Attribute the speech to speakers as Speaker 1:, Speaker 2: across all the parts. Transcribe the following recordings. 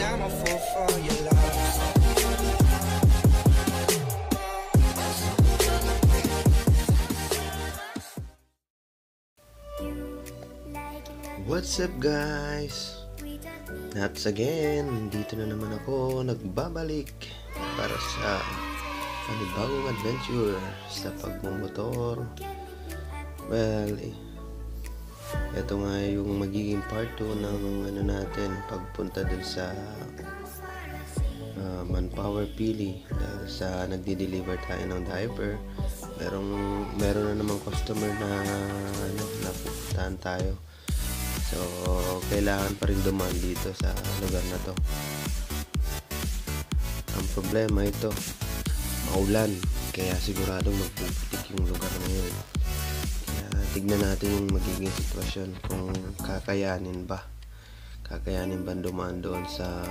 Speaker 1: I'm a fool for your love.
Speaker 2: What's up guys? Nats again, dito na naman ako nagbabalik para sa panibagong adventure sa pagmumotor. Well, ito nga yung magiging part 2 ng natin pagpunta dun sa Manpower Pili dahil sa nagdi-deliver tayo ng diaper. Meron na namang customer na napupuntahan tayo. So, kailangan pa rin dumaan dito sa lugar na to. Ang problema ito, maulan, kaya siguradong magpuputik yung lugar na yun. Kaya tignan natin yung magiging sitwasyon kung kakayanin ba dumaan doon sa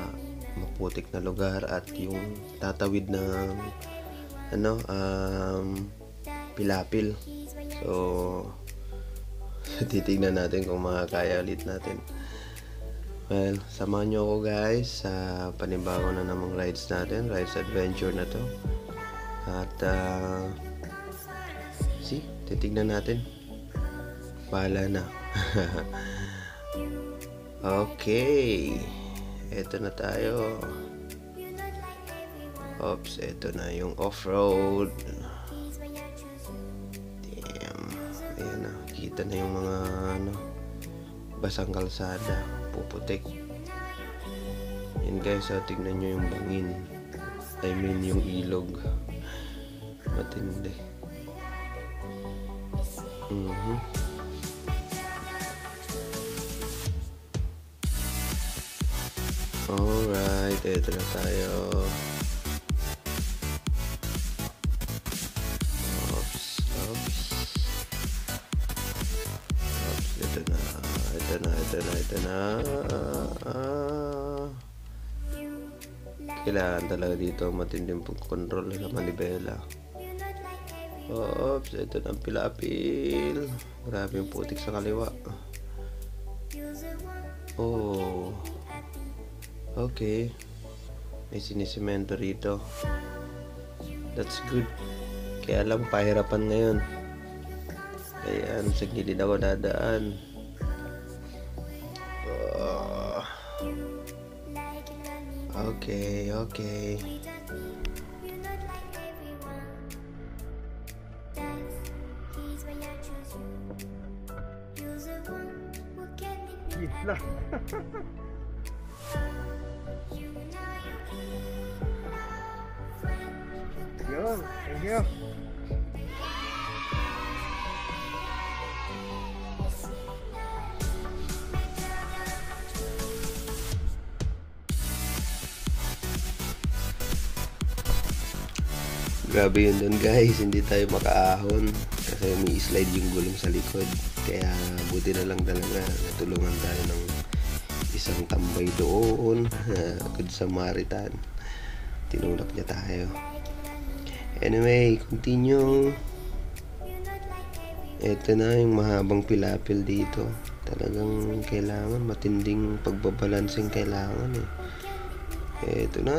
Speaker 2: maputik na lugar at yung tatawid ng pilapil. So, titignan natin kung makakaya ulit natin. Well, samahan nyo ako guys sa panibago na namang rides natin, rides adventure na to. At titignan natin. Bahala na. Okay, eto na tayo. Oops, eto na yung off-road. Ayan na, kita na yung mga basang kalsada, puputik. Yan guys, tignan nyo yung bangin, I mean yung ilog, matindi. Alright, eto na tayo. Ito na. Kailangan talaga dito matinding pag-control sa manibela. Oops, ito na ang pilapil. Grabe yung putik sa kaliwa. Oh, okay, may sinisemento rito. That's good. Kaya lang pahirapan ngayon. Ayan, sa gilid ako dadaan. Okay.
Speaker 3: Isla. Yun, thank you.
Speaker 2: Grabe yun dun guys, hindi tayo makaahon kasi may slide yung gulong sa likod. Kaya buti na lang talaga natulungan tayo ng isang tambay doon. Good Samaritan, tinulak niya tayo. Anyway, continue. Ito na yung mahabang pilapil dito. Talagang kailangan matinding pagbabalansing kailangan Ito na.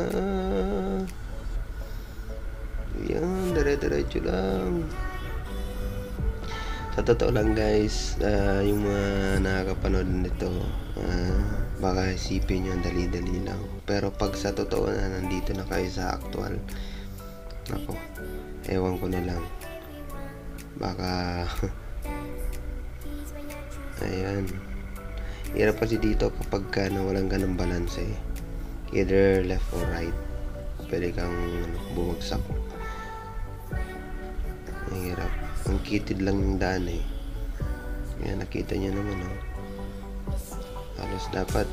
Speaker 2: Yan, dire-diretso lang. Sa totoo lang guys, yung mga nakakapanood nito, baka isipin nyo ang dali-dali lang. Pero pag sa totoo na nandito na kayo sa actual, ako, ewan ko na lang. Baka ayan, hirap kasi dito kapag nawalan ka ng balance either left or right, pwede kang bumagsak. Hirap. Ang kitid lang ng daan Yan, nakita nyo naman halos dapat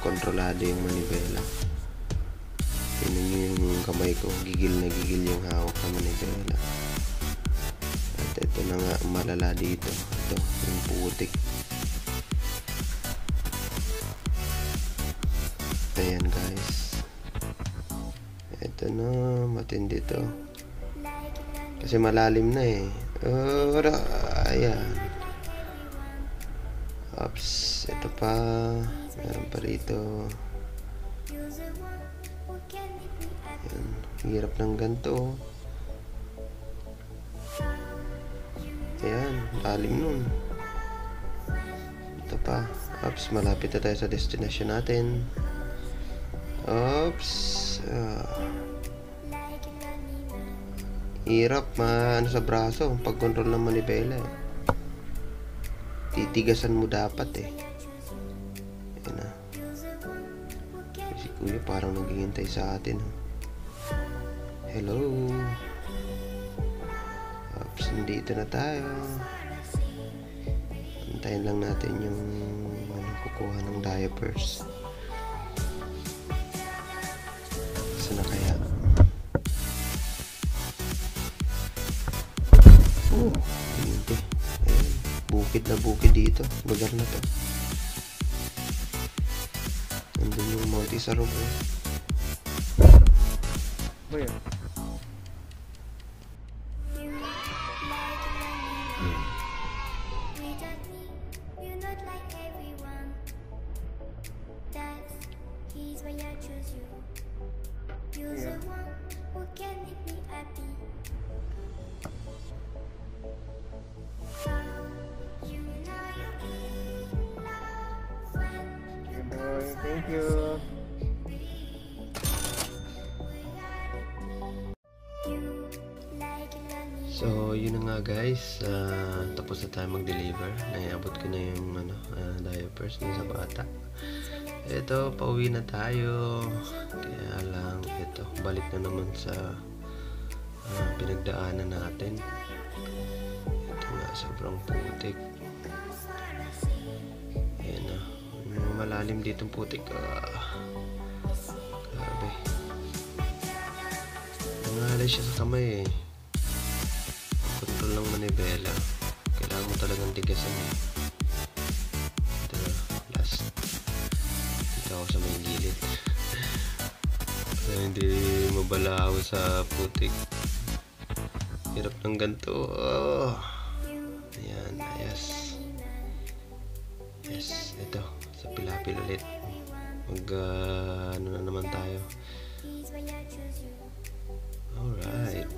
Speaker 2: kontrolado yung manibela. Tingnan nyo yung kamay ko, gigil na gigil yung hawak ng manibela. At ito na nga malala dito, ito yung putik. Ayan guys, ito na, matindi to kasi malalim na ayan. Oops, ito pa, meron pa rito. Yan, hirap ng ganito. Ayan, lalim nun. Ito pa. Oops, malapit na tayo sa destination natin. Oops. Hirap ano sa braso pag-control ng manibela eh. Titigasan mo dapat eh. Ayan na. Si kuya parang naghihintay sa atin. Hello. Oops, nandito na tayo. Antayin lang natin yung kukuha ng diapers. Saan na kaya? Hindi. Ayan. Bukid na bukid dito. Lugar na to. Nandun yung Monte Sarog.
Speaker 3: Ba yan? Thank you.
Speaker 2: So, yun na nga guys. Tapos na tayo mag-deliver. Naiabot ko na yung diapers dun sa bata. Ito, pauwi na tayo. Kaya lang, ito, balik na naman sa pinagdaanan natin. Ito nga, sobrang putik. Ayan na. Malalim ditong putik. Grabe. Nangalay siya sa kamay eh. Control lang manibela. Kailangan mo talagang tigasan eh. Ito na, last. Dito ako sa may gilid. Kaya hindi mabalaw sa putik. Hirap ng ganito. Ayan, ayos. Yes, ito. Sa pilapil ulit. Ano na naman tayo. Alright.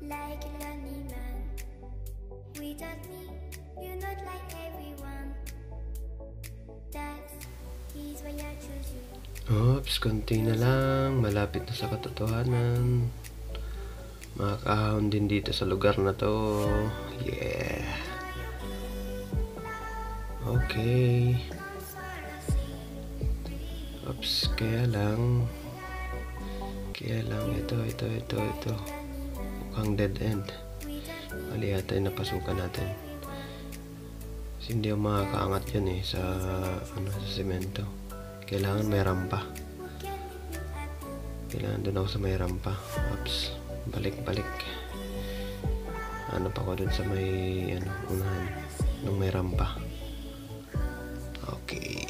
Speaker 4: Like a lonely man, without me, you're not like everyone. That's why I choose you.
Speaker 2: Oops, konti na lang. Malapit na sa katotohanan. Makakahon din dito sa lugar na to. Yeah. Okay. Oops, kaya lang ito. Mukhang dead end. Mali yata yung napasukan natin. Kasi hindi yung makakaangat yun eh sa semento. Kailangan may rampa. Kailangan doon ako sa may rampa. Oops, balik. Ano pa ko doon sa may unahan nung may rampa. Okay.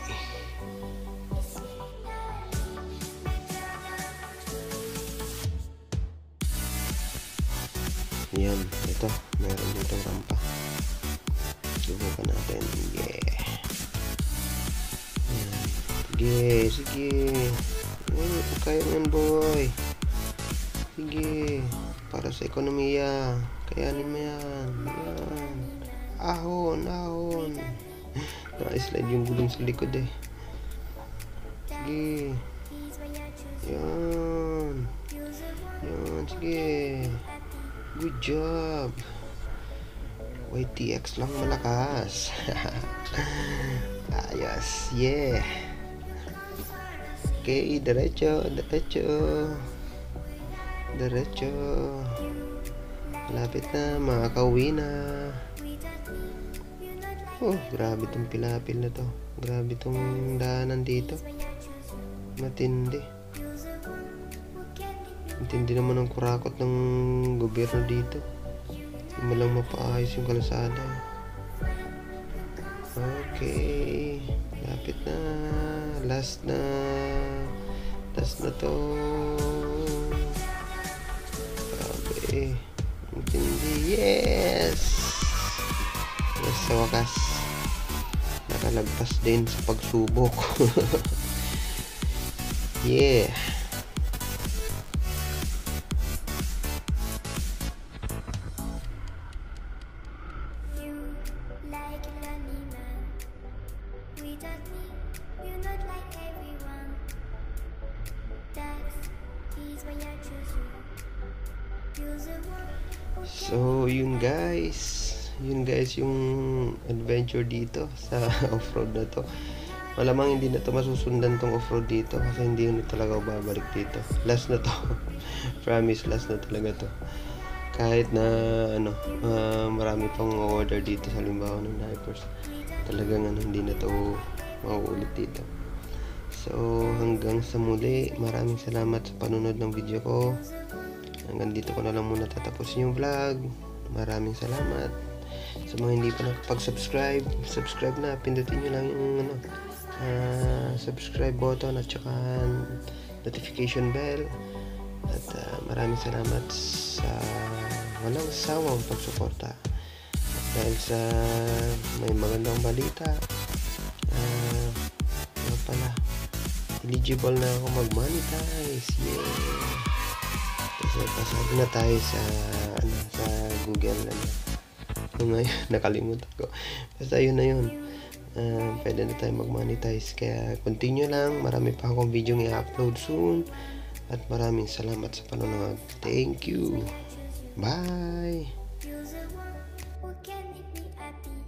Speaker 2: Yan, ito. Meron dito rampa. Subukan natin. Yeah. Yan. Sige. Kaya mo yan, boy. Sige. Para sa ekonomiya. Kayanin mo yan. Yan. Ahon, ahon. Na-slide yung gulong sa likod eh. Sige. Yan. Yan, sige. Good job. YTX lang malakas. Ayos, yeah. Okay, diretso, diretso. Diretso. Malapit na, makakauwi na. Oh, grabe tong pilapil na to. Grabe tong daanan dito. Matindi. Matindi naman ang kurakot ng gobyerno dito. Hindi mo lang mapaayos yung kalasada. Okay. Lapit na. Last na. Last na to. Grabe. Matindi. Yes! Yes, sa wakas. Nakalagpas din sa pagsubok. Yeah.
Speaker 4: Like a lonely man without me, you're not like everyone. That is why I choose you. You're the one who
Speaker 2: So, yun guys. Yun guys yung adventure dito sa off-road na to. Malamang hindi na to masusundan tong off-road dito kasi hindi na talaga ako babalik dito. Last na to. Promise, last na talaga to. Kahit na marami pang order dito sa limbawa ng diapers, talagang hindi na to mauulit dito. So hanggang sa muli, maraming salamat sa panunod ng video ko. Hanggang dito ko na lang muna tatapusin yung vlog. Maraming salamat. Sa mga hindi pa nakapag-subscribe, subscribe na, pindutin nyo lang yung subscribe button at saka notification bell. At maraming salamat sa walang sawang pagsuporta. Dahil sa may magandang balita, pala eligible na ako mag-monetize. Yeah! Kasi pasado na tayo sa sa Google ngayon, nakalimutan ko. Basta yun na yun. Pwede na tayo mag-monetize. Kaya continue lang. Marami pa akong video i-upload soon. At maraming salamat sa panonood. Thank you. Bye.
Speaker 4: You're the one who can make me happy.